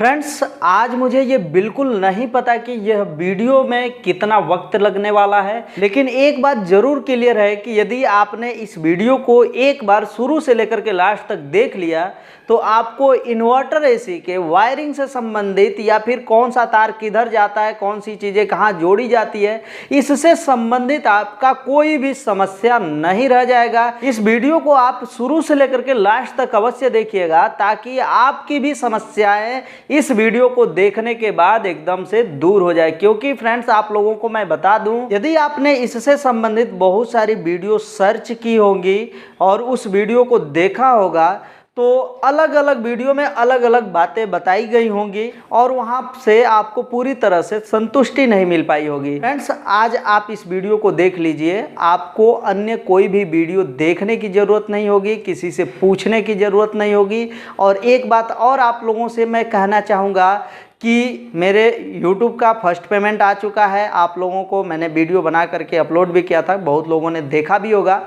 Friends, आज मुझे ये बिल्कुल नहीं पता कि यह वीडियो में कितना वक्त लगने वाला है, लेकिन एक बात ज़रूर क्लियर है कि यदि आपने इस वीडियो को एक बार शुरू से लेकर के लास्ट तक देख लिया तो आपको इन्वर्टर एसी के वायरिंग से संबंधित या फिर कौन सा तार किधर जाता है, कौन सी चीज़ें कहाँ जोड़ी जाती है, इससे संबंधित आपका कोई भी समस्या नहीं रह जाएगा। इस वीडियो को आप शुरू से लेकर के लास्ट तक अवश्य देखिएगा ताकि आपकी भी समस्याएं इस वीडियो को देखने के बाद एकदम से दूर हो जाए। क्योंकि फ्रेंड्स, आप लोगों को मैं बता दूं, यदि आपने इससे संबंधित बहुत सारी वीडियो सर्च की होंगी और उस वीडियो को देखा होगा तो अलग अलग वीडियो में अलग अलग बातें बताई गई होंगी और वहां से आपको पूरी तरह से संतुष्टि नहीं मिल पाई होगी। फ्रेंड्स, आज आप इस वीडियो को देख लीजिए, आपको अन्य कोई भी वीडियो देखने की ज़रूरत नहीं होगी, किसी से पूछने की ज़रूरत नहीं होगी। और एक बात और आप लोगों से मैं कहना चाहूँगा कि मेरे YouTube का फर्स्ट पेमेंट आ चुका है। आप लोगों को मैंने वीडियो बना करके अपलोड भी किया था, बहुत लोगों ने देखा भी होगा।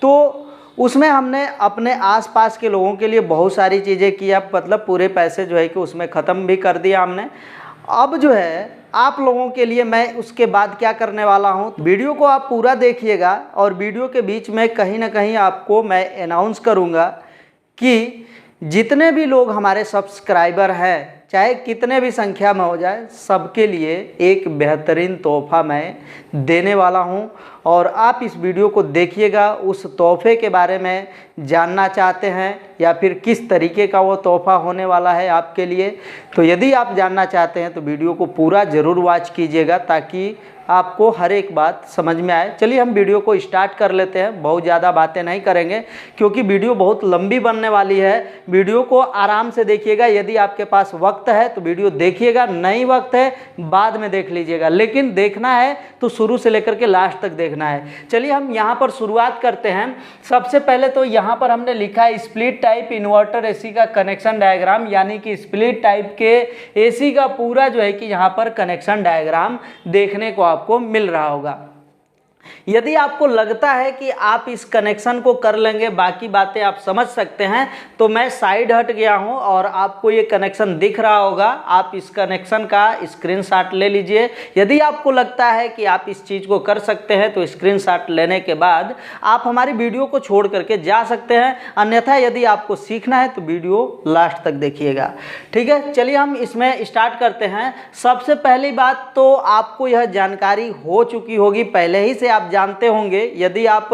तो उसमें हमने अपने आसपास के लोगों के लिए बहुत सारी चीज़ें किया, मतलब पूरे पैसे जो है कि उसमें ख़त्म भी कर दिया हमने। अब जो है आप लोगों के लिए मैं उसके बाद क्या करने वाला हूँ, वीडियो को आप पूरा देखिएगा और वीडियो के बीच में कहीं ना कहीं आपको मैं अनाउंस करूँगा कि जितने भी लोग हमारे सब्सक्राइबर हैं, चाहे कितने भी संख्या में हो जाए, सबके लिए एक बेहतरीन तोहफ़ा मैं देने वाला हूं। और आप इस वीडियो को देखिएगा, उस तोहफे के बारे में जानना चाहते हैं या फिर किस तरीके का वो तोहफ़ा होने वाला है आपके लिए, तो यदि आप जानना चाहते हैं तो वीडियो को पूरा ज़रूर वॉच कीजिएगा ताकि आपको हर एक बात समझ में आए। चलिए हम वीडियो को स्टार्ट कर लेते हैं। बहुत ज़्यादा बातें नहीं करेंगे क्योंकि वीडियो बहुत लंबी बनने वाली है। वीडियो को आराम से देखिएगा। यदि आपके पास वक्त है तो वीडियो देखिएगा, नहीं वक्त है बाद में देख लीजिएगा, लेकिन देखना है तो शुरू से लेकर के लास्ट तक देखना है। चलिए हम यहाँ पर शुरुआत करते हैं। सबसे पहले तो यहाँ पर हमने लिखा है स्प्लिट टाइप इन्वर्टर एसी का कनेक्शन डायग्राम, यानी कि स्प्लिट टाइप के एसी का पूरा जो है कि यहाँ पर कनेक्शन डायग्राम देखने को आपको मिल रहा होगा। यदि आपको लगता है कि आप इस कनेक्शन को कर लेंगे, बाकी बातें आप समझ सकते हैं, तो मैं साइड हट गया हूं और आपको ये कनेक्शन दिख रहा होगा। आप इस कनेक्शन का स्क्रीनशॉट ले लीजिए। यदि आपको लगता है कि आप इस चीज़ को कर सकते हैं तो स्क्रीनशॉट लेने के बाद आप हमारी वीडियो को छोड़ करके जा सकते हैं। अन्यथा यदि आपको सीखना है तो वीडियो लास्ट तक देखिएगा, ठीक है। चलिए हम इसमें स्टार्ट करते हैं। सबसे पहली बात तो आपको यह जानकारी हो चुकी होगी, पहले ही से आप जानते होंगे। यदि आप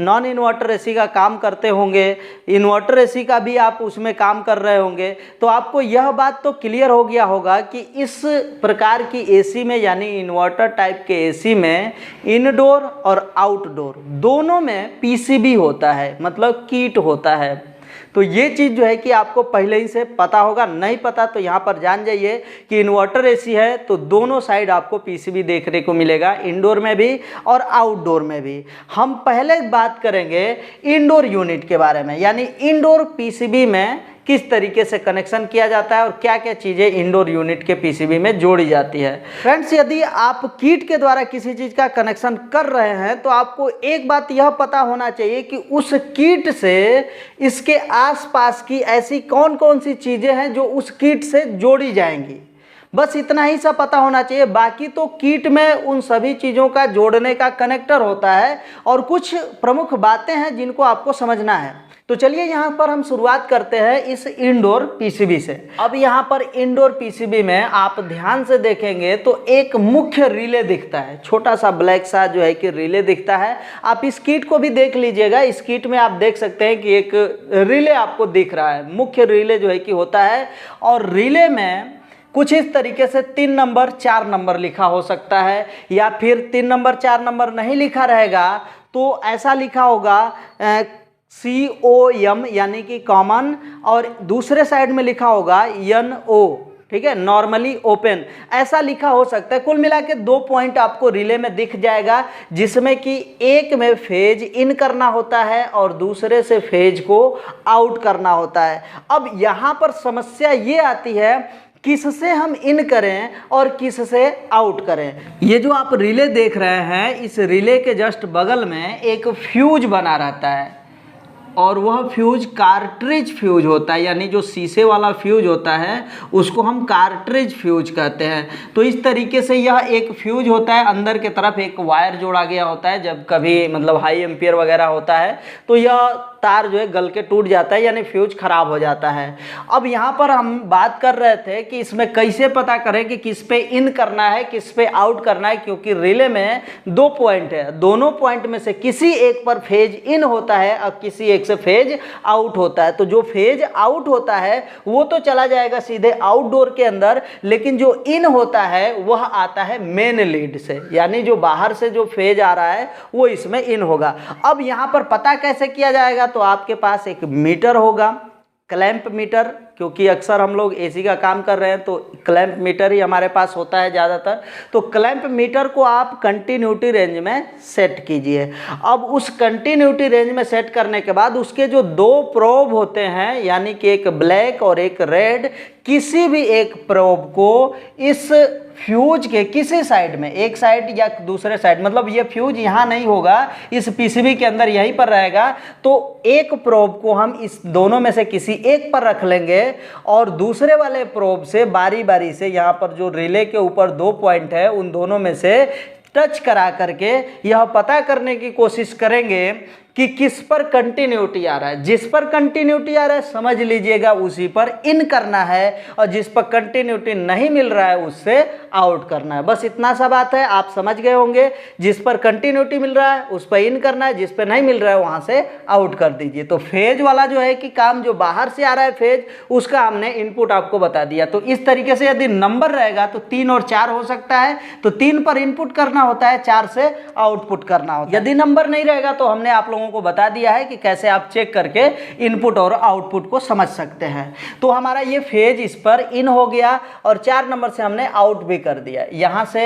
नॉन इन्वर्टर एसी का काम करते होंगे, इन्वर्टर एसी का भी आप उसमें काम कर रहे होंगे, तो आपको यह बात तो क्लियर हो गया होगा कि इस प्रकार की एसी में, यानी इन्वर्टर टाइप के एसी में इनडोर और आउटडोर दोनों में पीसीबी होता है, मतलब किट होता है। तो ये चीज़ जो है कि आपको पहले ही से पता होगा। नहीं पता तो यहाँ पर जान जाइए कि इन्वर्टर एसी है तो दोनों साइड आपको पीसीबी देखने को मिलेगा, इंडोर में भी और आउटडोर में भी। हम पहले बात करेंगे इंडोर यूनिट के बारे में, यानी इंडोर पीसीबी में किस तरीके से कनेक्शन किया जाता है और क्या क्या चीज़ें इंडोर यूनिट के पीसीबी में जोड़ी जाती है। फ्रेंड्स, यदि आप किट के द्वारा किसी चीज़ का कनेक्शन कर रहे हैं तो आपको एक बात यह पता होना चाहिए कि उस किट से इसके आसपास की ऐसी कौन कौन सी चीज़ें हैं जो उस किट से जोड़ी जाएंगी। बस इतना ही सा पता होना चाहिए। बाकी तो किट में उन सभी चीज़ों का जोड़ने का कनेक्टर होता है और कुछ प्रमुख बातें हैं जिनको आपको समझना है। तो चलिए यहाँ पर हम शुरुआत करते हैं इस इंडोर पीसीबी से। अब यहाँ पर इंडोर पीसीबी में आप ध्यान से देखेंगे तो एक मुख्य रिले दिखता है, छोटा सा ब्लैक सा जो है कि रिले दिखता है। आप इस किट को भी देख लीजिएगा। इस किट में आप देख सकते हैं कि एक रिले आपको दिख रहा है, मुख्य रिले जो है कि होता है। और रिले में कुछ इस तरीके से 3 नंबर 4 नंबर लिखा हो सकता है, या फिर 3 नंबर 4 नंबर नहीं लिखा रहेगा तो ऐसा लिखा होगा COM, यानी कि कॉमन, और दूसरे साइड में लिखा होगा NO, ठीक है, नॉर्मली ओपन, ऐसा लिखा हो सकता है। कुल मिला के 2 पॉइंट आपको रिले में दिख जाएगा, जिसमें कि एक में फेज इन करना होता है और दूसरे से फेज को आउट करना होता है। अब यहाँ पर समस्या ये आती है किससे हम इन करें और किससे आउट करें। ये जो आप रिले देख रहे हैं, इस रिले के जस्ट बगल में एक फ्यूज बना रहता है। और वह फ्यूज कार्ट्रिज फ्यूज होता है, यानी जो शीशे वाला फ्यूज होता है उसको हम कार्ट्रिज फ्यूज कहते हैं। तो इस तरीके से यह एक फ्यूज होता है, अंदर के तरफ एक वायर जोड़ा गया होता है। जब कभी मतलब हाई एम्पियर वगैरह होता है तो यह तार जो है गल के टूट जाता है, यानी फ्यूज खराब हो जाता है। अब यहाँ पर हम बात कर रहे थे कि इसमें कैसे पता करें कि किस पे इन करना है किस पे आउट करना है, क्योंकि रिले में 2 पॉइंट है, दोनों पॉइंट में से किसी एक पर फेज इन होता है और किसी एक से फेज आउट होता है। तो जो फेज आउट होता है वो तो चला जाएगा सीधे आउटडोर के अंदर, लेकिन जो इन होता है वह आता है मेन लीड से, यानी जो बाहर से जो फेज आ रहा है वो इसमें इन होगा। अब यहाँ पर पता कैसे किया जाएगा, तो आपके पास एक मीटर होगा, क्लैंप मीटर, क्योंकि अक्सर हम लोग एसी का काम कर रहे हैं तो क्लैंप मीटर ही हमारे पास होता है ज़्यादातर। तो क्लैंप मीटर को आप कंटिन्यूटी रेंज में सेट कीजिए। अब उस कंटिन्यूटी रेंज में सेट करने के बाद उसके जो 2 प्रोब होते हैं, यानी कि एक ब्लैक और एक रेड, किसी भी एक प्रोब को इस फ्यूज के किसी साइड में, एक साइड या दूसरे साइड, मतलब ये फ्यूज यहाँ नहीं होगा, इस पीसीबी के अंदर यहीं पर रहेगा, तो एक प्रोब को हम इस दोनों में से किसी एक पर रख लेंगे और दूसरे वाले प्रोब से बारी बारी से यहाँ पर जो रिले के ऊपर 2 पॉइंट है उन दोनों में से टच करा करके यह पता करने की कोशिश करेंगे कि किस पर कंटिन्यूटी आ रहा है। जिस पर कंटिन्यूटी आ रहा है समझ लीजिएगा उसी पर इन करना है, और जिस पर कंटिन्यूटी नहीं मिल रहा है उससे आउट करना है। बस इतना सा बात है, आप समझ गए होंगे। जिस पर कंटिन्यूटी मिल रहा है उस पर इन करना है, जिस पर नहीं मिल रहा है वहाँ से आउट कर दीजिए। तो फेज वाला जो है कि काम जो बाहर से आ रहा है फेज, उसका हमने इनपुट आपको बता दिया। तो इस तरीके से यदि नंबर रहेगा तो 3 और 4 हो सकता है, तो 3 पर इनपुट करना होता है, 4 से आउटपुट करना होता है। यदि नंबर नहीं रहेगा तो हमने आप लोगों को बता दिया है कि कैसे आप चेक करके इनपुट और आउटपुट को समझ सकते हैं। तो हमारा ये फेज इस पर इन हो गया और 4 नंबर से हमने आउट भी कर दिया। यहाँ से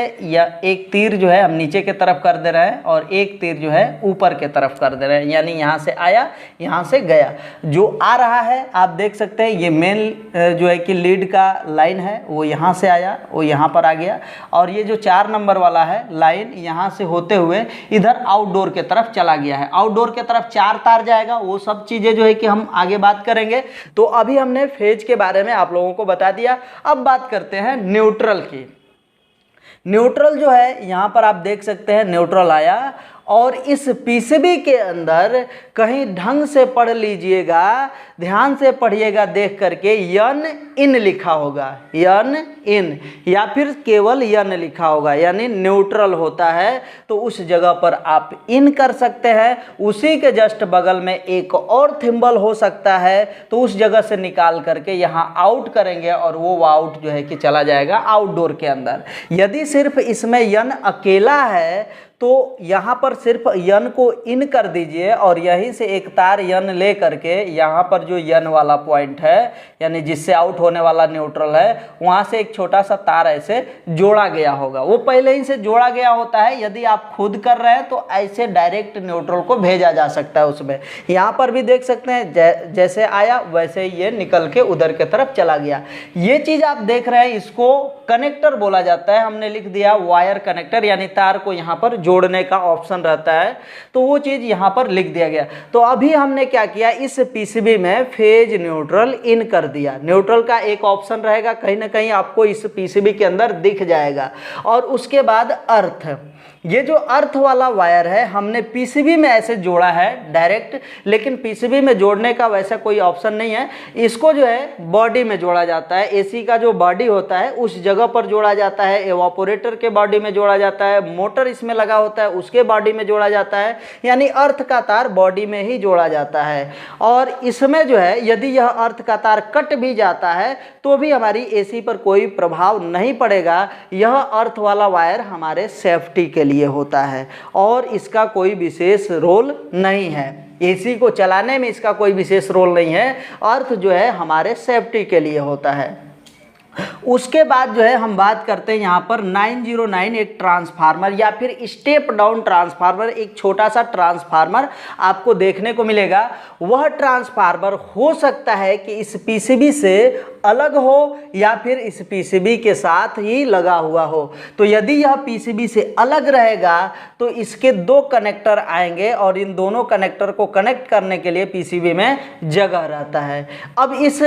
एक तीर जो है हम नीचे की तरफ कर दे रहे हैं और एक तीर जो है ऊपर की तरफ कर दे रहे हैं, यानी यहाँ से आया यहाँ से गया। जो आ रहा है आप देख सकते हैं, ये मेन जो है कि लीड का लाइन है वो यहाँ से आया, वो यहाँ पर आ गया, और ये जो 4 नंबर वाला है लाइन यहाँ से होते हुए इधर आउटडोर के तरफ चला गया है। आउटडोर के तरफ 4 तार जाएगा, वो सब चीज़ें जो है कि हम आगे बात करेंगे। तो अभी हमने फेज के बारे में आप लोगों को बता दिया। अब बात करते हैं न्यूट्रल की। न्यूट्रल जो है यहाँ पर आप देख सकते हैं न्यूट्रल आया, और इस पीसीबी के अंदर कहीं ढंग से पढ़ लीजिएगा, ध्यान से पढ़िएगा देख करके, यन इन लिखा होगा, यन इन, या फिर केवल यन लिखा होगा, यानी न्यूट्रल होता है। तो उस जगह पर आप इन कर सकते हैं। उसी के जस्ट बगल में एक और थिम्बल हो सकता है, तो उस जगह से निकाल करके यहाँ आउट करेंगे और वो आउट जो है कि चला जाएगा आउटडोर के अंदर। यदि सिर्फ इसमें यन अकेला है तो यहाँ पर सिर्फ यन को इन कर दीजिए और यहीं से एक तार यन ले करके यहाँ पर जो यन वाला पॉइंट है, यानी जिससे आउट होने वाला न्यूट्रल है, वहाँ से एक छोटा सा तार ऐसे जोड़ा गया होगा। वो पहले ही से जोड़ा गया होता है। यदि आप खुद कर रहे हैं तो ऐसे डायरेक्ट न्यूट्रल को भेजा जा सकता है उसमें। यहाँ पर भी देख सकते हैं जैसे आया वैसे ही ये निकल के उधर की तरफ चला गया। ये चीज़ आप देख रहे हैं, इसको कनेक्टर बोला जाता है। हमने लिख दिया वायर कनेक्टर, यानी तार को यहाँ पर जोड़ने का ऑप्शन रहता है, तो वो चीज़ यहाँ पर लिख दिया गया। तो अभी हमने क्या किया, इस पीसीबी में फेज न्यूट्रल इन कर दिया। न्यूट्रल का एक ऑप्शन रहेगा, कहीं ना कहीं आपको इस पीसीबी के अंदर दिख जाएगा। और उसके बाद अर्थ, ये जो अर्थ वाला वायर है हमने पीसीबी में ऐसे जोड़ा है डायरेक्ट, लेकिन पीसीबी में जोड़ने का वैसा कोई ऑप्शन नहीं है। इसको जो है बॉडी में जोड़ा जाता है, एसी का जो बॉडी होता है उस जगह पर जोड़ा जाता है, एवापोरेटर के बॉडी में जोड़ा जाता है, मोटर इसमें लगा होता है उसके बॉडी में जोड़ा जाता है, यानी अर्थ का तार बॉडी में ही जोड़ा जाता है। और इसमें जो है यदि यह अर्थ का तार कट भी जाता है तो भी हमारी एसी पर कोई प्रभाव नहीं पड़ेगा। यह अर्थ वाला वायर हमारे सेफ्टी के लिए होता है और इसका कोई विशेष रोल नहीं है। एसी को चलाने में इसका कोई विशेष रोल नहीं है। अर्थ जो है हमारे सेफ्टी के लिए होता है। उसके बाद जो है हम बात करते हैं यहाँ पर 909 एक ट्रांसफार्मर या फिर स्टेप डाउन ट्रांसफार्मर, एक छोटा सा ट्रांसफार्मर आपको देखने को मिलेगा। वह ट्रांसफार्मर हो सकता है कि इस पीसीबी से अलग हो या फिर इस पीसीबी के साथ ही लगा हुआ हो। तो यदि यह पीसीबी से अलग रहेगा तो इसके दो कनेक्टर आएंगे और इन दोनों कनेक्टर को कनेक्ट करने के लिए पीसीबी में जगह रहता है। अब इस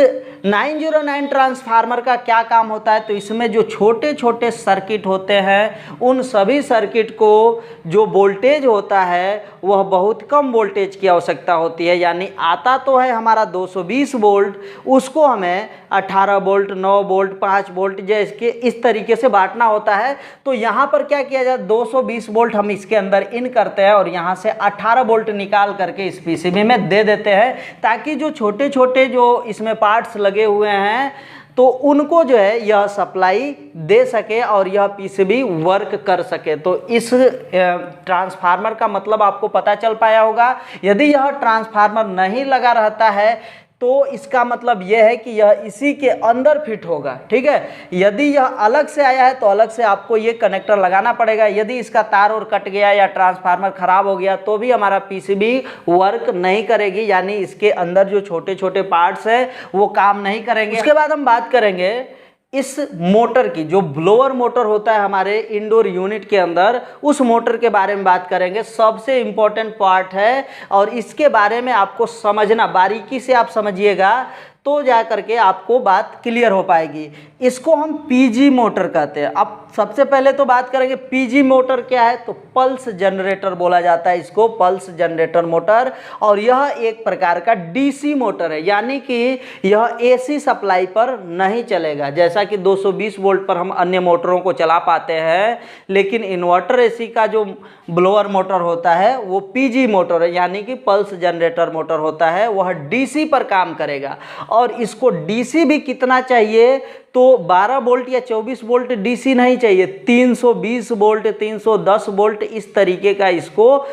909 ट्रांसफार्मर का क्या काम होता है, तो इसमें जो छोटे छोटे सर्किट होते हैं उन सभी सर्किट को जो वोल्टेज होता है वह बहुत कम वोल्टेज की आवश्यकता होती है। यानी आता तो है हमारा 220 वोल्ट, उसको हमें 18 वोल्ट, 9 वोल्ट, 5 वोल्ट जैसे इस तरीके से बांटना होता है। तो यहाँ पर क्या किया जाए, 220 वोल्ट हम इसके अंदर इन करते हैं और यहाँ से 18 वोल्ट निकाल करके इस पीसीबी में दे देते हैं, ताकि जो छोटे छोटे जो इसमें पार्ट्स लगे हुए हैं तो उनको जो है यह सप्लाई दे सके और यह पीसीबी वर्क कर सके। तो इस ट्रांसफार्मर का मतलब आपको पता चल पाया होगा। यदि यह ट्रांसफार्मर नहीं लगा रहता है तो इसका मतलब यह है कि यह इसी के अंदर फिट होगा, ठीक है। यदि यह अलग से आया है तो अलग से आपको ये कनेक्टर लगाना पड़ेगा। यदि इसका तार और कट गया या ट्रांसफार्मर खराब हो गया तो भी हमारा पीसीबी वर्क नहीं करेगी, यानी इसके अंदर जो छोटे छोटे पार्ट्स हैं वो काम नहीं करेंगे। उसके बाद हम बात करेंगे इस मोटर की, जो ब्लोअर मोटर होता है हमारे इंडोर यूनिट के अंदर, उस मोटर के बारे में बात करेंगे। सबसे इम्पोर्टेंट पार्ट है और इसके बारे में आपको समझना, बारीकी से आप समझिएगा तो जा करके आपको बात क्लियर हो पाएगी। इसको हम पीजी मोटर कहते हैं। अब सबसे पहले तो बात करेंगे पीजी मोटर क्या है, तो पल्स जनरेटर बोला जाता है इसको, पल्स जनरेटर मोटर। और यह एक प्रकार का डीसी मोटर है, यानी कि यह एसी सप्लाई पर नहीं चलेगा। जैसा कि 220 वोल्ट पर हम अन्य मोटरों को चला पाते हैं, लेकिन इन्वर्टर एसी का जो ब्लोअर मोटर होता है वो पीजी मोटर है, यानी कि पल्स जनरेटर मोटर होता है, वह डीसी पर काम करेगा। और इसको डीसी भी कितना चाहिए, तो 12 वोल्ट या 24 वोल्ट डीसी नहीं चाहिए, 320 वोल्ट, 310 वोल्ट इस तरीके का इसको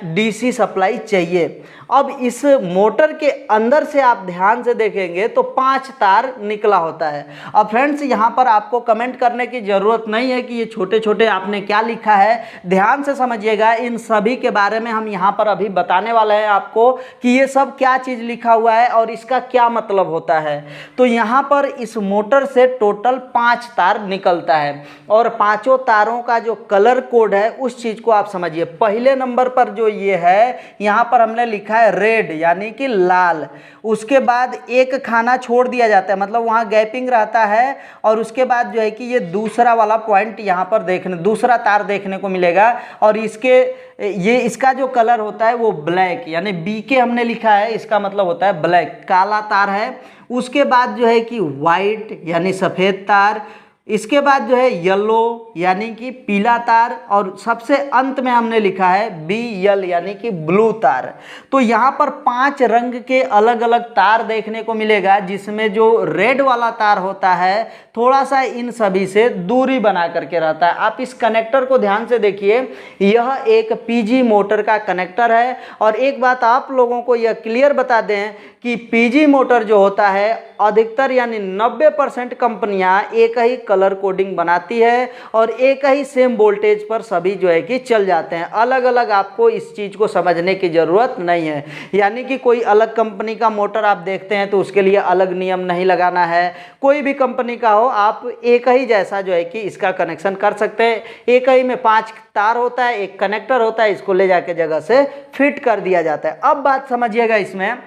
डीसी सप्लाई चाहिए। अब इस मोटर के अंदर से आप ध्यान से देखेंगे तो 5 तार निकला होता है। अब फ्रेंड्स यहाँ पर आपको कमेंट करने की ज़रूरत नहीं है कि ये छोटे छोटे आपने क्या लिखा है, ध्यान से समझिएगा। इन सभी के बारे में हम यहाँ पर अभी बताने वाले हैं आपको कि ये सब क्या चीज़ लिखा हुआ है और इसका क्या मतलब होता है। तो यहाँ पर इस मोटर से टोटल 5 तार निकलता है और पांचों तारों का जो कलर कोड है उस चीज़ को आप समझिए। पहले नंबर पर जो ये है, यहाँ पर हमने लिखा है रेड, यानी कि लाल। उसके बाद एक खाना छोड़ दिया जाता है, मतलब वहाँ गैपिंग रहता है। और उसके बाद जो है कि ये दूसरा वाला पॉइंट यहाँ पर दूसरा तार देखने को मिलेगा और इसका जो कलर होता है वो ब्लैक, यानी बीके हमने लिखा है, इसका मतलब होता है ब्लैक, काला तार है। उसके बाद जो है कि वाइट यानी सफ़ेद तार, इसके बाद जो है येलो यानी कि पीला तार, और सबसे अंत में हमने लिखा है BL यानी कि ब्लू तार। तो यहाँ पर 5 रंग के अलग अलग तार देखने को मिलेगा, जिसमें जो रेड वाला तार होता है थोड़ा सा इन सभी से दूरी बना करके रहता है। आप इस कनेक्टर को ध्यान से देखिए, यह एक पीजी मोटर का कनेक्टर है। और एक बात आप लोगों को यह क्लियर बता दें कि पीजी मोटर जो होता है अधिकतर यानी 90% कंपनियां एक ही कलर कोडिंग बनाती है और एक ही सेम वोल्टेज पर सभी जो है कि चल जाते हैं। अलग अलग आपको इस चीज़ को समझने की ज़रूरत नहीं है, यानी कि कोई अलग कंपनी का मोटर आप देखते हैं तो उसके लिए अलग नियम नहीं लगाना है। कोई भी कंपनी का हो, आप एक ही जैसा जो है कि इसका कनेक्शन कर सकते हैं। एक ही में 5 तार होता है, एक कनेक्टर होता है, इसको ले जाके जगह से फिट कर दिया जाता है। अब बात समझिएगा, इसमें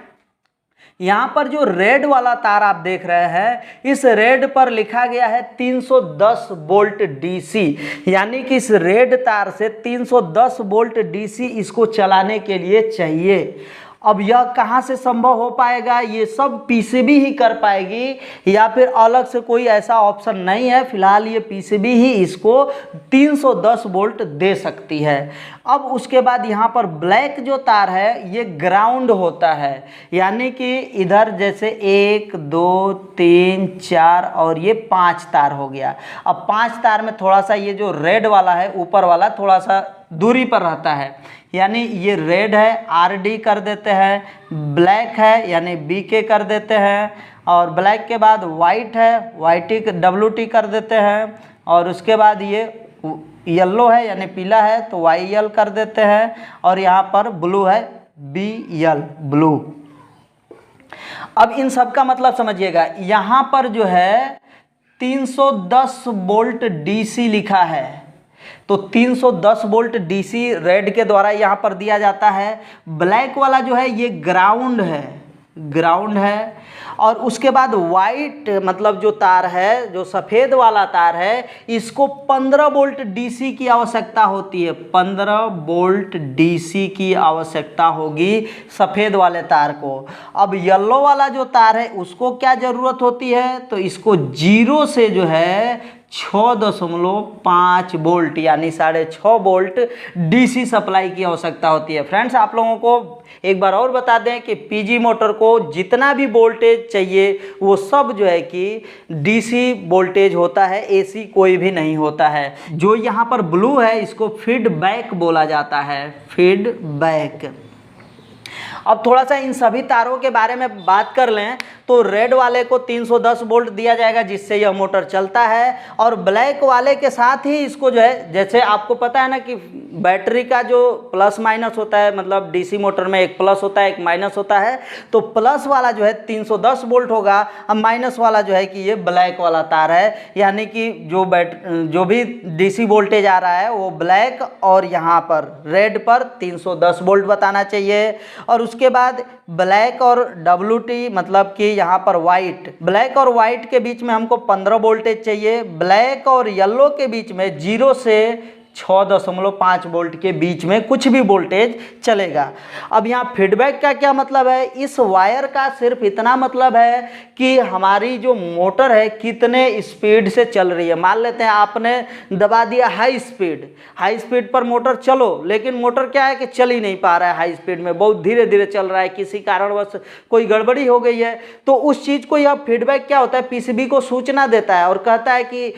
यहाँ पर जो रेड वाला तार आप देख रहे हैं, इस रेड पर लिखा गया है 310 वोल्ट डीसी, यानी कि इस रेड तार से 310 वोल्ट डीसी इसको चलाने के लिए चाहिए। अब यह कहाँ से संभव हो पाएगा, ये सब पीसीबी ही कर पाएगी या फिर अलग से कोई ऐसा ऑप्शन नहीं है। फिलहाल ये पीसीबी ही इसको 310 वोल्ट दे सकती है। अब उसके बाद यहाँ पर ब्लैक जो तार है ये ग्राउंड होता है, यानी कि इधर जैसे 1 2 3 4 और ये 5 तार हो गया। अब 5 तार में थोड़ा सा ये जो रेड वाला है ऊपर वाला थोड़ा सा दूरी पर रहता है, यानी ये रेड है RD कर देते हैं, ब्लैक है यानी BK कर देते हैं, और ब्लैक के बाद वाइट है, वाइट WT कर देते हैं। और उसके बाद ये येलो है यानी पीला है तो YL कर देते हैं। और यहाँ पर ब्लू है BL ब्लू। अब इन सब का मतलब समझिएगा, यहाँ पर जो है 310 वोल्ट DC लिखा है, तो 310 वोल्ट DC रेड के द्वारा यहाँ पर दिया जाता है। ब्लैक वाला जो है ये ग्राउंड है। और उसके बाद वाइट मतलब जो तार है, जो सफ़ेद वाला तार है, इसको 15 वोल्ट DC की आवश्यकता होती है। 15 वोल्ट DC की आवश्यकता होगी सफ़ेद वाले तार को। अब येलो वाला जो तार है उसको क्या ज़रूरत होती है, तो इसको 0 से जो है 6.5 वोल्ट यानी 6.5 वोल्ट DC सप्लाई की आवश्यकता होती है। फ्रेंड्स, आप लोगों को एक बार और बता दें कि PG मोटर को जितना भी वोल्टेज चाहिए वो सब जो है कि DC वोल्टेज होता है, AC कोई भी नहीं होता है। जो यहाँ पर ब्लू है इसको फीडबैक बोला जाता है, फीडबैक। अब थोड़ा सा इन सभी तारों के बारे में बात कर लें तो रेड वाले को 310 वोल्ट दिया जाएगा जिससे यह मोटर चलता है। और ब्लैक वाले के साथ ही इसको जो है, जैसे आपको पता है ना कि बैटरी का जो प्लस माइनस होता है, मतलब DC मोटर में एक प्लस होता है एक माइनस होता है, तो प्लस वाला जो है 310 वोल्ट होगा। अब माइनस वाला जो है कि ये ब्लैक वाला तार है, यानी कि जो भी DC वोल्टेज आ रहा है वो ब्लैक और यहाँ पर रेड पर 310 वोल्ट बताना चाहिए। और उसके बाद ब्लैक और WT मतलब कि यहाँ पर वाइट, ब्लैक और वाइट के बीच में हमको 15 वोल्टेज चाहिए। ब्लैक और येलो के बीच में 0 से 6.5 वोल्ट के बीच में कुछ भी वोल्टेज चलेगा। अब यहाँ फीडबैक का क्या मतलब है, इस वायर का सिर्फ इतना मतलब है कि हमारी जो मोटर है कितने स्पीड से चल रही है। मान लेते हैं आपने दबा दिया हाई स्पीड पर मोटर चलो, लेकिन मोटर क्या है कि चल ही नहीं पा रहा है, हाई स्पीड में बहुत धीरे धीरे चल रहा है, किसी कारणवश कोई गड़बड़ी हो गई है, तो उस चीज़ को यह फीडबैक क्या होता है, PCB को सूचना देता है और कहता है कि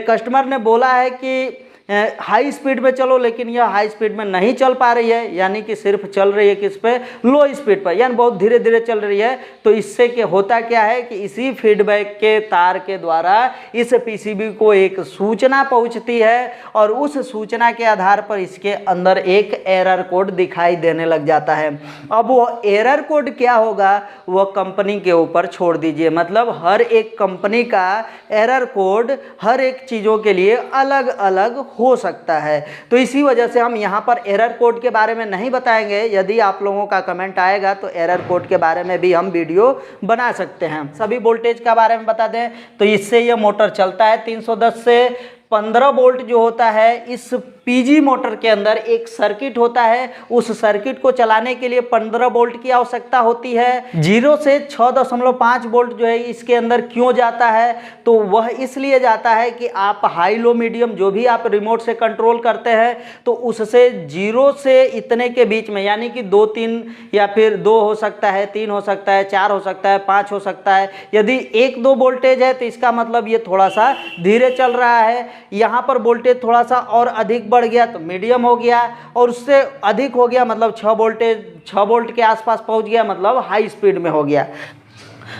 कस्टमर ने बोला है कि हाई स्पीड में चलो, लेकिन यह हाई स्पीड में नहीं चल पा रही है, यानी कि सिर्फ चल रही है किस पे, लो स्पीड पर, यानी बहुत धीरे धीरे चल रही है। तो इससे क्या होता क्या है कि इसी फीडबैक के तार के द्वारा इस PCB को एक सूचना पहुंचती है और उस सूचना के आधार पर इसके अंदर एक एरर कोड दिखाई देने लग जाता है। अब वो एरर कोड क्या होगा वह कंपनी के ऊपर छोड़ दीजिए, मतलब हर एक कंपनी का एरर कोड हर एक चीज़ों के लिए अलग अलग हो सकता है। तो इसी वजह से हम यहाँ पर एरर कोड के बारे में नहीं बताएंगे। यदि आप लोगों का कमेंट आएगा तो एरर कोड के बारे में भी हम वीडियो बना सकते हैं। सभी वोल्टेज के बारे में बता दें तो इससे ये मोटर चलता है 310 से 15 वोल्ट जो होता है। इस PG मोटर के अंदर एक सर्किट होता है, उस सर्किट को चलाने के लिए 15 वोल्ट की आवश्यकता होती है। 0 से 6.5 वोल्ट जो है इसके अंदर क्यों जाता है, तो वह इसलिए जाता है कि आप हाई लो मीडियम जो भी आप रिमोट से कंट्रोल करते हैं तो उससे 0 से इतने के बीच में, यानी कि 2 3 या फिर 2 हो सकता है, 3 हो सकता है, 4 हो सकता है, 5 हो सकता है। यदि 1-2 वोल्टेज है तो इसका मतलब ये थोड़ा सा धीरे चल रहा है। यहाँ पर वोल्टेज थोड़ा सा और अधिक बढ़ गया तो मीडियम हो गया, और उससे अधिक हो गया मतलब 6 वोल्ट के आसपास पहुँच गया मतलब हाई स्पीड में हो गया।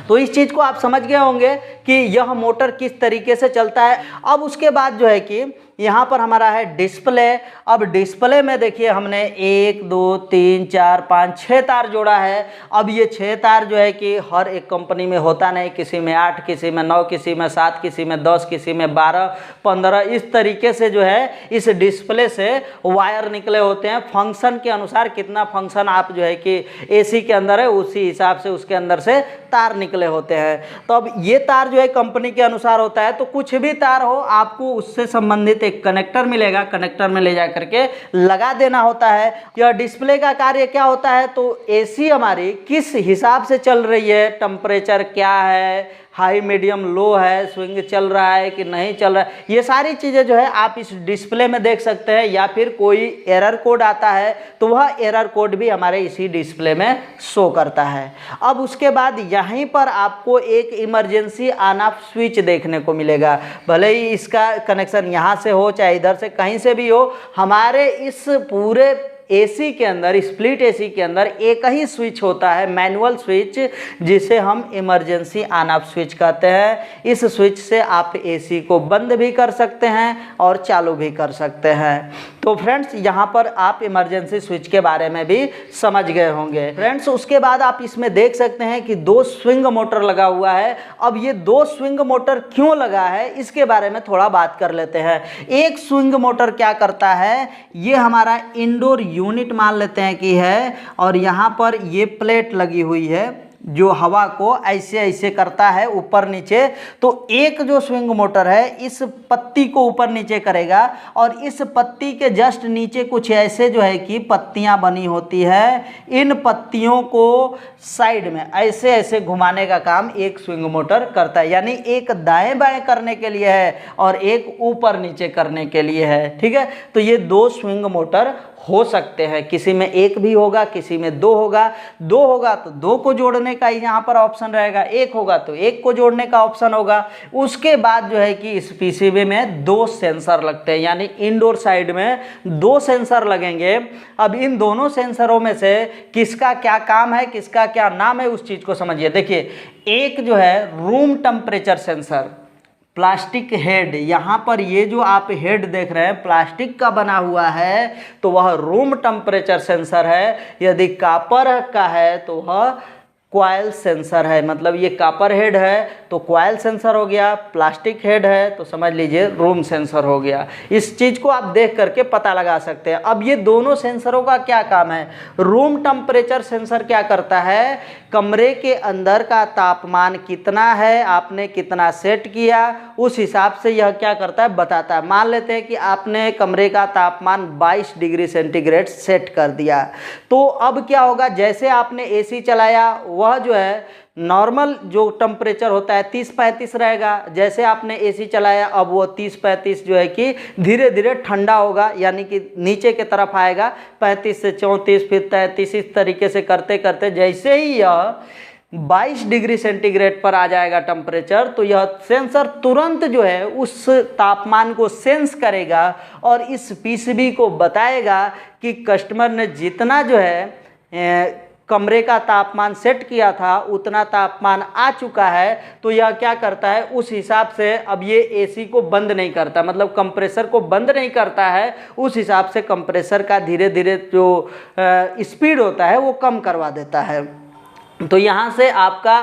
तो इस चीज़ को आप समझ गए होंगे कि यह मोटर किस तरीके से चलता है। अब उसके बाद जो है कि यहाँ पर हमारा है डिस्प्ले। अब डिस्प्ले में देखिए हमने 1 2 3 4 5 6 तार जोड़ा है। अब ये 6 तार जो है कि हर एक कंपनी में होता नहीं, किसी में 8, किसी में 9, किसी में 7, किसी में 10, किसी में 12, 15, इस तरीके से जो है इस डिस्प्ले से वायर निकले होते हैं। फंक्शन के अनुसार कितना फंक्शन आप जो है कि AC के अंदर है उसी हिसाब से उसके अंदर से तार निकले होते हैं। तो अब ये तार जो है कंपनी के अनुसार होता है, तो कुछ भी तार हो आपको उससे संबंधित एक कनेक्टर मिलेगा, कनेक्टर में ले जा करके लगा देना होता है। यह डिस्प्ले का कार्य क्या होता है, तो AC हमारी किस हिसाब से चल रही है, टेम्परेचर क्या है, हाई मीडियम लो है, स्विंग चल रहा है कि नहीं चल रहा है, ये सारी चीज़ें जो है आप इस डिस्प्ले में देख सकते हैं। या फिर कोई एरर कोड आता है तो वह एरर कोड भी हमारे इसी डिस्प्ले में शो करता है। अब उसके बाद यहीं पर आपको एक इमरजेंसी ऑन ऑफ स्विच देखने को मिलेगा। भले ही इसका कनेक्शन यहाँ से हो चाहे इधर से कहीं से भी हो, हमारे इस पूरे एसी के अंदर, स्प्लिट एसी के अंदर एक ही स्विच होता है, मैनुअल स्विच, जिसे हम इमरजेंसी ऑन ऑफ स्विच कहते हैं। इस स्विच से आप एसी को बंद भी कर सकते हैं और चालू भी कर सकते हैं। तो फ्रेंड्स यहाँ पर आप इमरजेंसी स्विच के बारे में भी समझ गए होंगे। फ्रेंड्स उसके बाद आप इसमें देख सकते हैं कि 2 स्विंग मोटर लगा हुआ है। अब ये 2 स्विंग मोटर क्यों लगा है इसके बारे में थोड़ा बात कर लेते हैं। एक स्विंग मोटर क्या करता है, ये हमारा इंडोर यूनिट मान लेते हैं कि है, और यहाँ पर ये प्लेट लगी हुई है जो हवा को ऐसे ऐसे करता है ऊपर नीचे। तो एक जो स्विंग मोटर है इस पत्ती को ऊपर नीचे करेगा, और इस पत्ती के जस्ट नीचे कुछ ऐसे जो है कि पत्तियां बनी होती है। इन पत्तियों को साइड में ऐसे ऐसे घुमाने का काम एक स्विंग मोटर करता है, यानी एक दाएं बाएं करने के लिए है और एक ऊपर नीचे करने के लिए है। ठीक है, तो ये 2 स्विंग मोटर हो सकते हैं, किसी में एक भी होगा, किसी में 2 होगा। 2 होगा तो 2 को जोड़ने का यहाँ पर ऑप्शन रहेगा, 1 होगा तो 1 को जोड़ने का ऑप्शन होगा। उसके बाद जो है कि इस पीसीबी में 2 सेंसर लगते हैं, यानी इंडोर साइड में 2 सेंसर लगेंगे। अब इन दोनों सेंसरों में से किसका क्या काम है, किसका क्या नाम है, उस चीज़ को समझिए। देखिए, एक जो है room temperature sensor, plastic head, यहाँ पर ये जो आप हेड देख रहे हैं प्लास्टिक का बना हुआ है, तो वह रूम टेम्परेचर सेंसर है। यदि कॉपर का है तो वह कॉइल सेंसर है, मतलब ये कॉपर हेड है तो कॉइल सेंसर हो गया, प्लास्टिक हेड है तो समझ लीजिए रूम सेंसर हो गया। इस चीज़ को आप देख करके पता लगा सकते हैं। अब ये दोनों सेंसरों का क्या काम है। रूम टेम्परेचर सेंसर क्या करता है, कमरे के अंदर का तापमान कितना है, आपने कितना सेट किया, उस हिसाब से यह क्या करता है बताता है। मान लेते हैं कि आपने कमरे का तापमान 22 डिग्री सेंटीग्रेड सेट कर दिया, तो अब क्या होगा, जैसे आपने एसी चलाया वह जो है नॉर्मल जो टेम्परेचर होता है 30-35 रहेगा। जैसे आपने एसी चलाया अब वो 30-35 जो है कि धीरे धीरे ठंडा होगा, यानी कि नीचे के तरफ आएगा, 35 से 34 फिर 33, इस तरीके से करते करते जैसे ही यह 22 डिग्री सेंटीग्रेड पर आ जाएगा टेम्परेचर, तो यह सेंसर तुरंत जो है उस तापमान को सेंस करेगा और इस पीसीबी को बताएगा कि कस्टमर ने जितना जो है कमरे का तापमान सेट किया था उतना तापमान आ चुका है। तो यह क्या करता है, उस हिसाब से अब ये एसी को बंद नहीं करता, मतलब कंप्रेसर को बंद नहीं करता है, उस हिसाब से कंप्रेसर का धीरे धीरे जो स्पीड होता है वो कम करवा देता है। तो यहाँ से आपका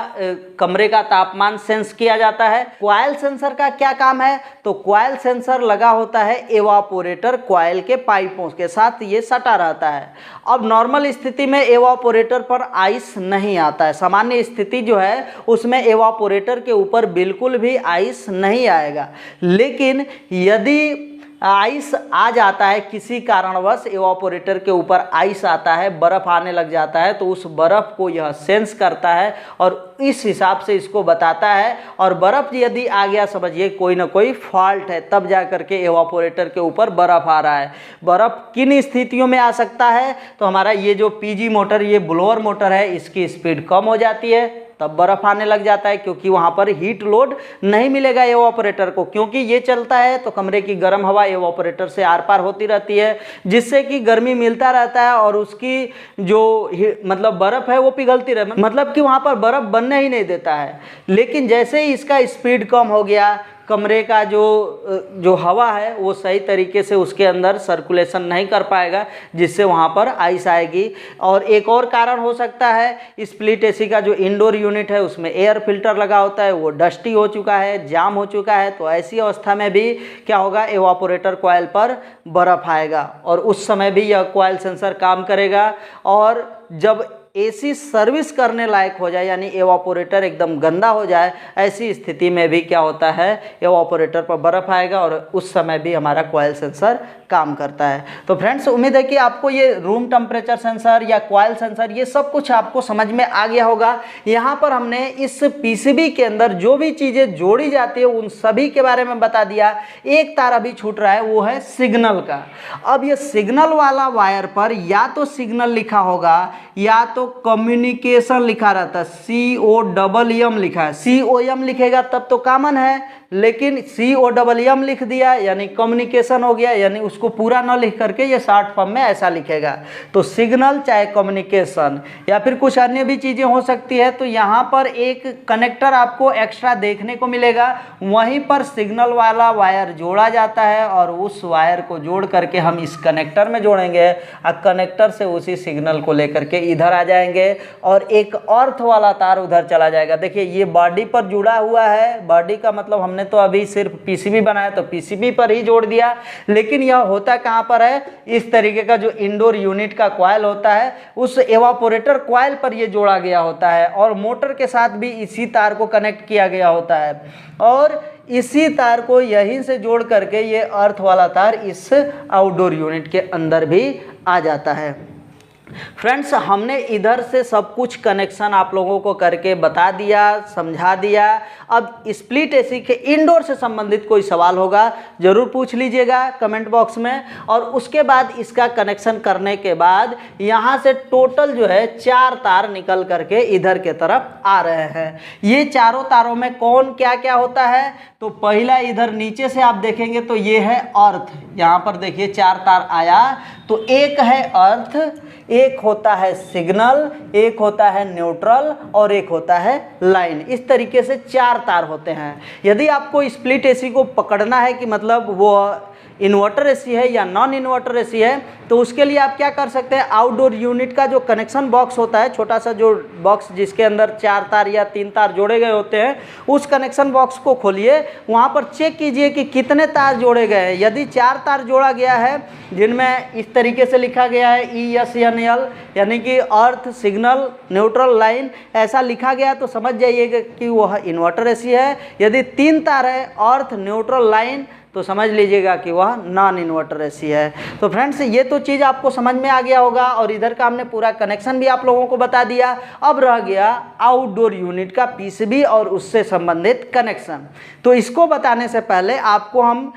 कमरे का तापमान सेंस किया जाता है। कॉइल सेंसर का क्या काम है, तो कॉइल सेंसर लगा होता है एवापोरेटर कॉइल के पाइपों के साथ, ये सटा रहता है। अब नॉर्मल स्थिति में एवापोरेटर पर आइस नहीं आता है, सामान्य स्थिति जो है उसमें एवापोरेटर के ऊपर बिल्कुल भी आइस नहीं आएगा। लेकिन यदि आइस आ जाता है, किसी कारणवश एवापोरेटर के ऊपर आइस आता है, बर्फ़ आने लग जाता है, तो उस बर्फ़ को यह सेंस करता है और इस हिसाब से इसको बताता है। और बर्फ़ यदि आ गया, समझिए कोई ना कोई फॉल्ट है, तब जा करके एवापोरेटर के ऊपर बर्फ़ आ रहा है। बर्फ़ किन स्थितियों में आ सकता है, तो हमारा ये जो पीजी मोटर, ये ब्लोअर मोटर है, इसकी स्पीड कम हो जाती है, तब बर्फ़ आने लग जाता है, क्योंकि वहाँ पर हीट लोड नहीं मिलेगा एवापोरेटर को, क्योंकि ये चलता है तो कमरे की गर्म हवा एवापोरेटर से आर पार होती रहती है, जिससे कि गर्मी मिलता रहता है और उसकी जो मतलब बर्फ़ है वो पिघलती रहे, मतलब कि वहाँ पर बर्फ़ बनने ही नहीं देता है। लेकिन जैसे ही इसका स्पीड कम हो गया, कमरे का जो हवा है वो सही तरीके से उसके अंदर सर्कुलेशन नहीं कर पाएगा, जिससे वहाँ पर आइस आएगी। और एक और कारण हो सकता है, स्प्लिट एसी का जो इंडोर यूनिट है उसमें एयर फिल्टर लगा होता है, वो डस्टी हो चुका है, जाम हो चुका है, तो ऐसी अवस्था में भी क्या होगा, एवापोरेटर कॉइल पर बर्फ़ आएगा और उस समय भी यह कॉइल सेंसर काम करेगा। और जब एसी सर्विस करने लायक हो जाए, यानी एवापोरेटर एकदम गंदा हो जाए, ऐसी स्थिति में भी क्या होता है, एवापोरेटर पर बर्फ़ आएगा और उस समय भी हमारा कॉइल सेंसर काम करता है। तो फ्रेंड्स, उम्मीद है कि आपको ये रूम टेम्परेचर सेंसर या कॉइल सेंसर ये सब कुछ आपको समझ में आ गया होगा। यहाँ पर हमने इस पीसीबी के अंदर जो भी चीज़ें जोड़ी जाती है उन सभी के बारे में बता दिया। एक तार अभी छूट रहा है, वो है सिग्नल का। अब ये सिग्नल वाला वायर पर या तो सिग्नल लिखा होगा या तो कम्युनिकेशन लिखा रहता है, COMM लिखा है। COM लिखेगा तब तो कॉमन है, लेकिन COMM लिख दिया यानी कम्युनिकेशन हो गया, यानी उसको पूरा न लिख करके ये शॉर्ट फॉर्म में ऐसा लिखेगा। तो सिग्नल चाहे कम्युनिकेशन या फिर कुछ अन्य भी चीज़ें हो सकती है। तो यहाँ पर एक कनेक्टर आपको एक्स्ट्रा देखने को मिलेगा, वहीं पर सिग्नल वाला वायर जोड़ा जाता है और उस वायर को जोड़ करके हम इस कनेक्टर में जोड़ेंगे और कनेक्टर से उसी सिग्नल को लेकर के इधर आ जाएंगे और एक अर्थ वाला तार उधर चला जाएगा। देखिए ये बॉडी पर जुड़ा हुआ है, बॉडी का मतलब हमने तो अभी सिर्फ PCB बनाया तो PCB पर ही जोड़ दिया, लेकिन यह होता कहाँ पर है, इस तरीके का जो इंडोर यूनिट का कॉइल होता है उस एवापोरेटर कॉइल पर ये जोड़ा गया होता है और मोटर के साथ भी इसी तार को कनेक्ट किया गया होता है और इसी तार को यहीं से जोड़ करके ये अर्थ वाला तार इस आउटडोर यूनिट के अंदर भी आ जाता है। फ्रेंड्स, हमने इधर से सब कुछ कनेक्शन आप लोगों को करके बता दिया, समझा दिया। अब स्प्लिट एसी के इंडोर से संबंधित कोई सवाल होगा ज़रूर पूछ लीजिएगा कमेंट बॉक्स में। और उसके बाद इसका कनेक्शन करने के बाद यहाँ से टोटल जो है 4 तार निकल करके इधर के तरफ आ रहे हैं। ये चारों तारों में कौन क्या क्या होता है, तो पहला इधर नीचे से आप देखेंगे तो ये है अर्थ। यहाँ पर देखिए 4 तार आया, तो एक है अर्थ, एक होता है सिग्नल, एक होता है न्यूट्रल और एक होता है लाइन। इस तरीके से 4 तार होते हैं। यदि आपको स्प्लिट एसी को पकड़ना है कि मतलब वो इन्वर्टर एसी है या नॉन इन्वर्टर एसी है, तो उसके लिए आप क्या कर सकते हैं, आउटडोर यूनिट का जो कनेक्शन बॉक्स होता है, छोटा सा जो बॉक्स जिसके अंदर 4 तार या 3 तार जोड़े गए होते हैं, उस कनेक्शन बॉक्स को खोलिए, वहाँ पर चेक कीजिए कि कितने तार जोड़े गए हैं। यदि 4 तार जोड़ा गया है जिनमें इस तरीके से लिखा गया है ESNL यानी कि अर्थ, सिग्नल, न्यूट्रल, लाइन ऐसा लिखा गया, तो समझ जाइएगा कि वह इन्वर्टर एसी है। यदि 3 तार है अर्थ, न्यूट्रल, लाइन, तो समझ लीजिएगा कि वह नॉन इन्वर्टर एसी है। तो फ्रेंड्स, ये तो चीज़ आपको समझ में आ गया होगा और इधर का हमने पूरा कनेक्शन भी आप लोगों को बता दिया। अब रह गया आउटडोर यूनिट का PCB और उससे संबंधित कनेक्शन। तो इसको बताने से पहले आपको हम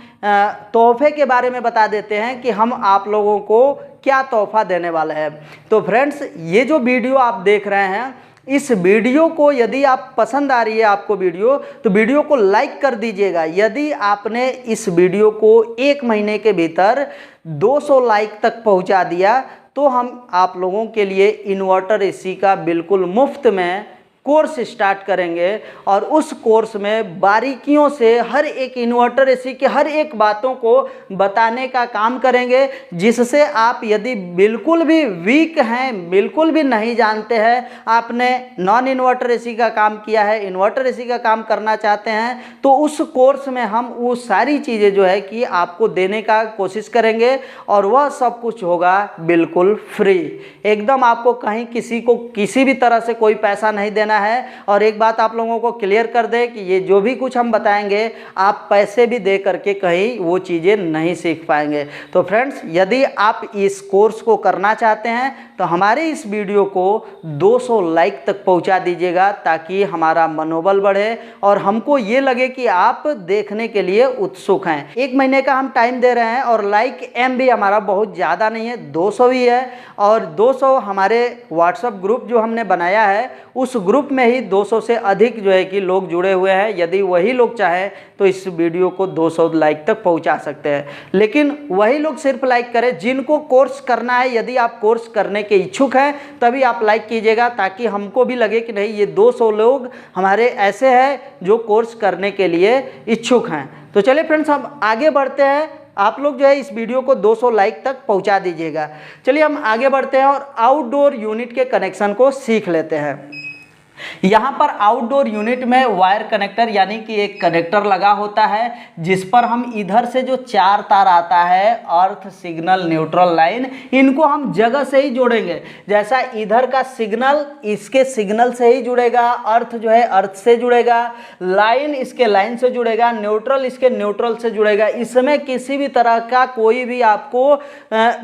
तोहफे के बारे में बता देते हैं कि हम आप लोगों को क्या तोहफा देने वाले हैं। तो फ्रेंड्स, ये जो वीडियो आप देख रहे हैं, इस वीडियो को यदि आप पसंद आ रही है आपको वीडियो, तो वीडियो को लाइक कर दीजिएगा। यदि आपने इस वीडियो को 1 महीने के भीतर 200 लाइक तक पहुंचा दिया, तो हम आप लोगों के लिए इन्वर्टर एसी का बिल्कुल मुफ्त में कोर्स स्टार्ट करेंगे और उस कोर्स में बारीकियों से हर एक इन्वर्टर एसी के हर एक बातों को बताने का काम करेंगे, जिससे आप यदि बिल्कुल भी वीक हैं, बिल्कुल भी नहीं जानते हैं, आपने नॉन इन्वर्टर एसी का काम किया है, इन्वर्टर एसी का काम करना चाहते हैं, तो उस कोर्स में हम वो सारी चीज़ें जो है कि आपको देने का कोशिश करेंगे और वह सब कुछ होगा बिल्कुल फ्री। एकदम आपको कहीं किसी को किसी भी तरह से कोई पैसा नहीं देना है। और एक बात आप लोगों को क्लियर कर दे कि ये जो भी कुछ हम बताएंगे आप पैसे भी दे करके कहीं वो चीज़ें नहीं सीख पाएंगे। तो फ्रेंड्स, यदि आप इस कोर्स को करना चाहते हैं तो हमारे इस वीडियो को 200 लाइक तक पहुंचा दीजिएगा, ताकि हमारा मनोबल बढ़े और हमको ये लगे कि आप देखने के लिए उत्सुक हैं। 1 महीने का हम टाइम दे रहे हैं और लाइक एम भी हमारा बहुत ज़्यादा नहीं है, 200 ही है। और 200 हमारे व्हाट्सएप ग्रुप जो हमने बनाया है, उस ग्रुप में ही 200 से अधिक जो है कि लोग जुड़े हुए हैं। यदि वही लोग चाहें तो इस वीडियो को 200 लाइक तक पहुंचा सकते हैं, लेकिन वही लोग सिर्फ लाइक करें जिनको कोर्स करना है। यदि आप कोर्स करने के इच्छुक हैं तभी आप लाइक कीजिएगा, ताकि हमको भी लगे कि नहीं, ये 200 लोग हमारे ऐसे हैं जो कोर्स करने के लिए इच्छुक हैं। तो चलिए फ्रेंड्स, हम आगे बढ़ते हैं। आप लोग जो है इस वीडियो को 200 लाइक तक पहुंचा दीजिएगा। चलिए हम आगे बढ़ते हैं और आउटडोर यूनिट के कनेक्शन को सीख लेते हैं। यहाँ पर आउटडोर यूनिट में वायर कनेक्टर यानी कि एक कनेक्टर लगा होता है, जिस पर हम इधर से जो 4 तार आता है अर्थ, सिग्नल, न्यूट्रल, लाइन, इनको हम जगह से ही जोड़ेंगे। जैसा इधर का सिग्नल इसके सिग्नल से ही जुड़ेगा, अर्थ जो है अर्थ से जुड़ेगा, लाइन इसके लाइन से जुड़ेगा, न्यूट्रल इसके न्यूट्रल से जुड़ेगा। इसमें किसी भी तरह का कोई भी आपको